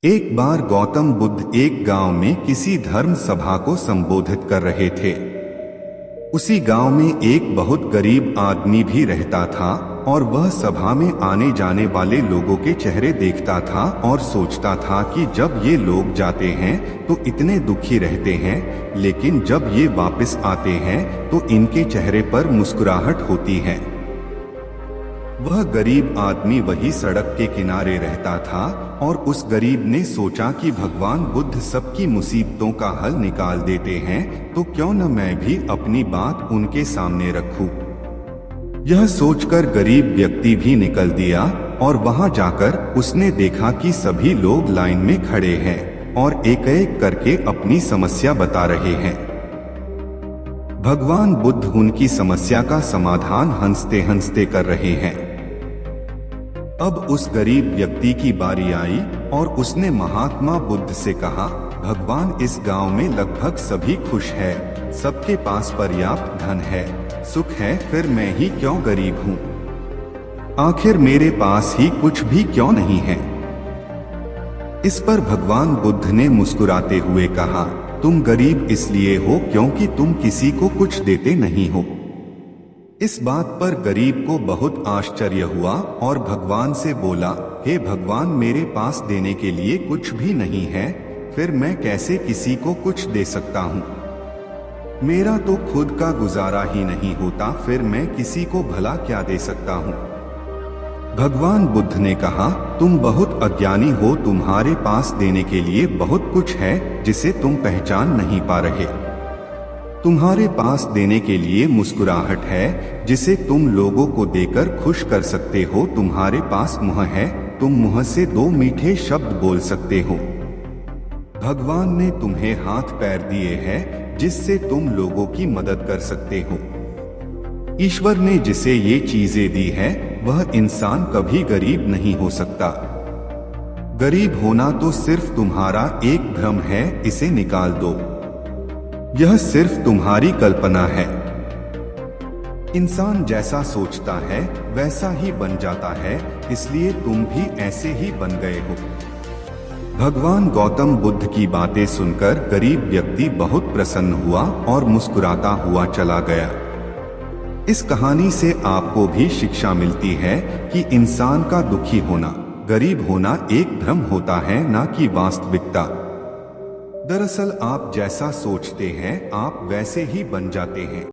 एक बार गौतम बुद्ध एक गांव में किसी धर्म सभा को संबोधित कर रहे थे। उसी गांव में एक बहुत गरीब आदमी भी रहता था और वह सभा में आने जाने वाले लोगों के चेहरे देखता था और सोचता था कि जब ये लोग जाते हैं तो इतने दुखी रहते हैं, लेकिन जब ये वापस आते हैं तो इनके चेहरे पर मुस्कुराहट होती है। वह गरीब आदमी वही सड़क के किनारे रहता था और उस गरीब ने सोचा कि भगवान बुद्ध सबकी मुसीबतों का हल निकाल देते हैं, तो क्यों न मैं भी अपनी बात उनके सामने रखूं। यह सोचकर गरीब व्यक्ति भी निकल दिया और वहां जाकर उसने देखा कि सभी लोग लाइन में खड़े हैं और एक एक करके अपनी समस्या बता रहे हैं। भगवान बुद्ध उनकी समस्या का समाधान हंसते हंसते कर रहे हैं। अब उस गरीब व्यक्ति की बारी आई और उसने महात्मा बुद्ध से कहा, भगवान इस गांव में लगभग सभी खुश है, सबके पास पर्याप्त धन है, सुख है, फिर मैं ही क्यों गरीब हूँ? आखिर मेरे पास ही कुछ भी क्यों नहीं है? इस पर भगवान बुद्ध ने मुस्कुराते हुए कहा, तुम गरीब इसलिए हो क्योंकि तुम किसी को कुछ देते नहीं हो। इस बात पर गरीब को बहुत आश्चर्य हुआ और भगवान से बोला, हे भगवान, मेरे पास देने के लिए कुछ भी नहीं है, फिर मैं कैसे किसी को कुछ दे सकता हूँ? मेरा तो खुद का गुजारा ही नहीं होता, फिर मैं किसी को भला क्या दे सकता हूँ? भगवान बुद्ध ने कहा, तुम बहुत अज्ञानी हो, तुम्हारे पास देने के लिए बहुत कुछ है जिसे तुम पहचान नहीं पा रहे। तुम्हारे पास देने के लिए मुस्कुराहट है जिसे तुम लोगों को देकर खुश कर सकते हो। तुम्हारे पास मुंह है, तुम मुंह से दो मीठे शब्द बोल सकते हो। भगवान ने तुम्हें हाथ पैर दिए हैं जिससे तुम लोगों की मदद कर सकते हो। ईश्वर ने जिसे ये चीजें दी है वह इंसान कभी गरीब नहीं हो सकता। गरीब होना तो सिर्फ तुम्हारा एक भ्रम है, इसे निकाल दो। यह सिर्फ तुम्हारी कल्पना है। इंसान जैसा सोचता है वैसा ही बन जाता है, इसलिए तुम भी ऐसे ही बन गए हो। भगवान गौतम बुद्ध की बातें सुनकर गरीब व्यक्ति बहुत प्रसन्न हुआ और मुस्कुराता हुआ चला गया। इस कहानी से आपको भी शिक्षा मिलती है कि इंसान का दुखी होना, गरीब होना एक भ्रम होता है, ना कि वास्तविकता। दरअसल आप जैसा सोचते हैं आप वैसे ही बन जाते हैं।